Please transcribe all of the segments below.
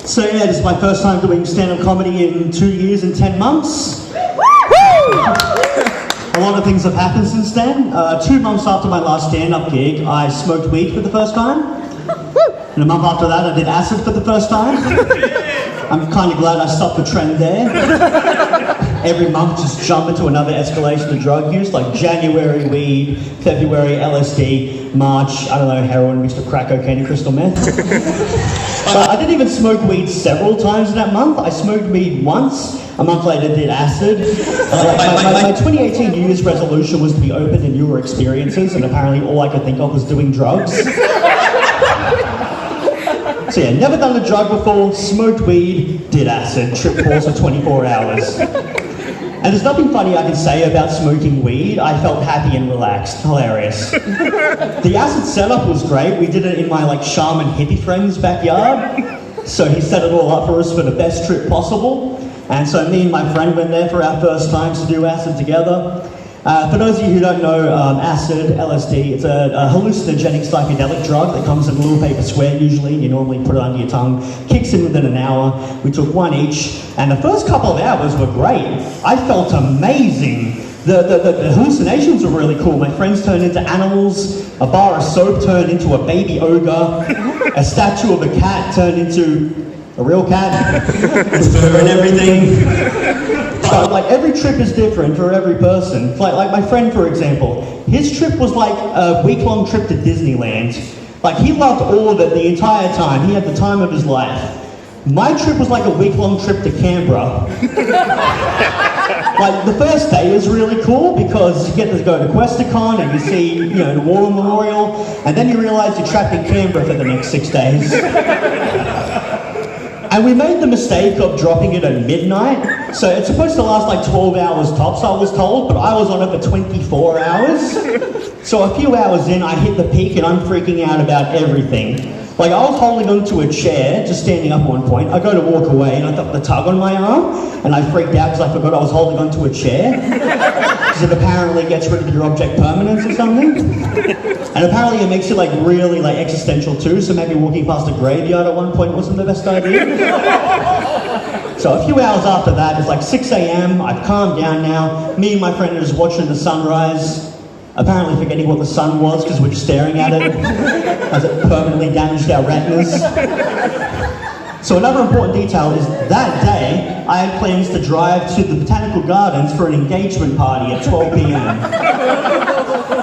So yeah, this is my first time doing stand-up comedy in 2 years and 10 months. A lot of things have happened since then. 2 months after my last stand-up gig, I smoked weed for the first time. And a month after that, I did acid for the first time. I'm kind of glad I stopped the trend there. Every month, just jump into another escalation of drug use, like January weed, February LSD, March, I don't know, heroin mixed with crack cocaine and crystal meth. I didn't even smoke weed several times in that month. I smoked weed once. A month later, did acid. My 2018 New Year's resolution was to be open to newer experiences, and apparently all I could think of was doing drugs. So yeah, never done a drug before, smoked weed, did acid, trip pause for 24 hours. And there's nothing funny I can say about smoking weed. I felt happy and relaxed. Hilarious. The acid setup was great. We did it in my shaman hippie friend's backyard. So he set it all up for us for the best trip possible. And so me and my friend went there for our first time to do acid together. For those of you who don't know, acid, LSD, it's a hallucinogenic psychedelic drug that comes in a little paper square usually. You normally put it under your tongue, kicks in within an hour. We took one each, and the first couple of hours were great. I felt amazing. The hallucinations were really cool. My friends turned into animals, a bar of soap turned into a baby ogre, a statue of a cat turned into a real cat, with fur and everything. But every trip is different for every person. Like my friend, for example, his trip was like a week-long trip to Disneyland. He loved all of it the entire time. He had the time of his life. My trip was like a week-long trip to Canberra. The first day is really cool because you get to go to Questacon and you see, the War Memorial, and then you realise you're trapped in Canberra for the next 6 days. And we made the mistake of dropping it at midnight. So it's supposed to last 12 hours tops, I was told, but I was on it for 24 hours. So a few hours in, I hit the peak and I'm freaking out about everything. I was holding onto a chair, just standing up at one point. I go to walk away and I felt the tug on my arm, and I freaked out because I forgot I was holding onto a chair. Because it apparently gets rid of your object permanence or something. And apparently it makes you really existential too, so maybe walking past a graveyard at one point wasn't the best idea. So a few hours after that, it's 6 a.m, I've calmed down now. Me and my friend are just watching the sunrise. Apparently forgetting what the sun was because we're just staring at it as it permanently damaged our retinas. So another important detail is that day I had plans to drive to the Botanical Gardens for an engagement party at 12 p.m.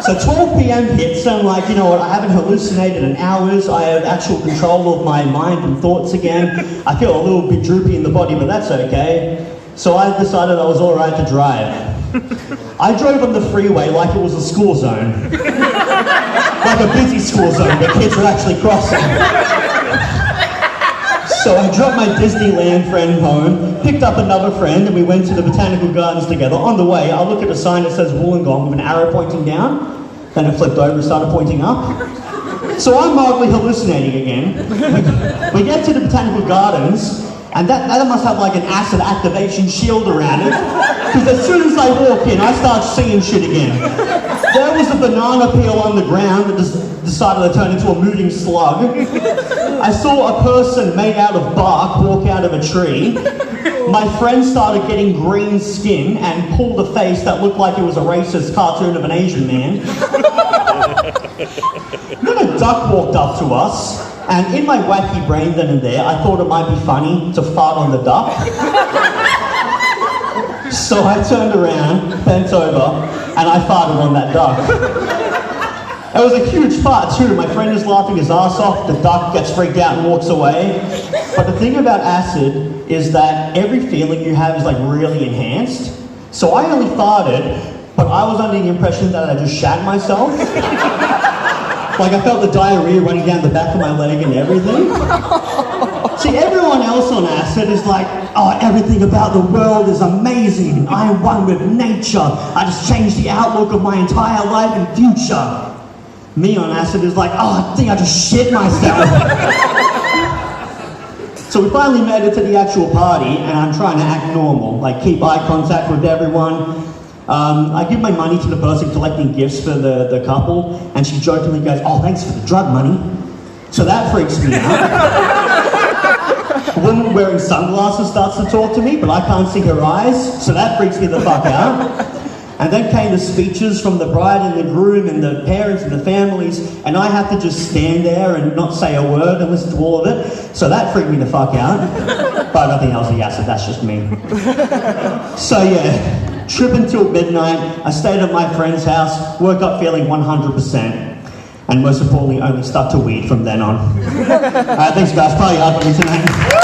So 12 p.m. hits and I'm like, you know what, I haven't hallucinated in hours, I have actual control of my mind and thoughts again. I feel a little bit droopy in the body, but that's okay. So I decided I was alright to drive. I drove on the freeway like it was a school zone. Like a busy school zone where kids were actually crossing. So I dropped my Disneyland friend home, picked up another friend, and we went to the Botanical Gardens together. On the way, I look at a sign that says Wollongong with an arrow pointing down. Then it flipped over and started pointing up. So I'm mildly hallucinating again. We get to the Botanical Gardens, and that must have an acid activation shield around it. Because as soon as I walk in, I start seeing shit again. There was a banana peel on the ground that just decided to turn into a moving slug. I saw a person made out of bark walk out of a tree. My friend started getting green skin and pulled a face that looked like it was a racist cartoon of an Asian man. Then a duck walked up to us, and in my wacky brain then and there, I thought it might be funny to fart on the duck. So I turned around, bent over, and I farted on that duck. It was a huge fart too. My friend is laughing his ass off, the duck gets freaked out and walks away. But the thing about acid is that every feeling you have is really enhanced. So I only farted, but I was under the impression that I just shat myself. I felt the diarrhea running down the back of my leg and everything. See, everyone else on acid is oh, everything about the world is amazing. I am one with nature. I just changed the outlook of my entire life and future. Me on acid is oh, I think I just shit myself. So we finally made it to the actual party, and I'm trying to act normal, keep eye contact with everyone. I give my money to the person collecting gifts for the couple, and she jokingly goes, "Oh, thanks for the drug money." So that freaks me out. wearing sunglasses starts to talk to me, but I can't see her eyes, so that freaks me the fuck out. And then came the speeches from the bride and the groom and the parents and the families, and I have to just stand there and not say a word and listen to all of it. So that freaked me the fuck out. But I think that was a yes, that's just me. So yeah, trip until midnight. I stayed at my friend's house, woke up feeling 100%. And most importantly, only stuck to weed from then on. Alright, thanks guys. Party hard for me tonight.